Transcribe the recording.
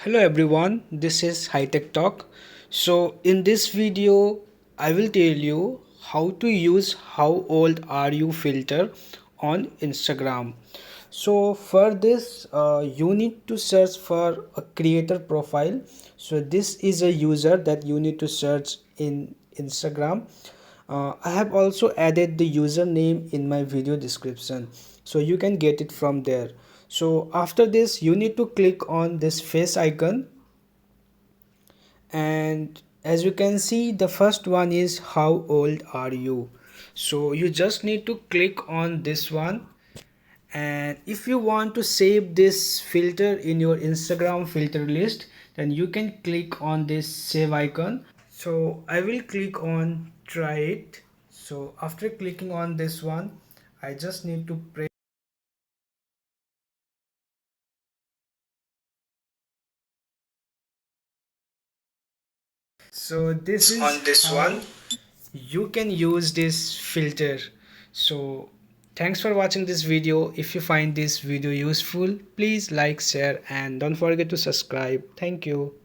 Hello everyone, this is HiTech Talk. So in this video, I will tell you how to use how old are you filter on Instagram. So for this, you need to search for a creator profile. So this is a user that you need to search in Instagram. I have also added the username in my video description, so you can get it from there. So after this, you need to click on this face icon, and as you can see, the first one is how old are you. So you just need to click on this one, and if you want to save this filter in your Instagram filter list, then you can click on this save icon. So I will click on try it. So after clicking on this one, I just need to press. So this is on this one you can use this filter. So thanks for watching this video. If you find this video useful, please like, share, and don't forget to subscribe. Thank you.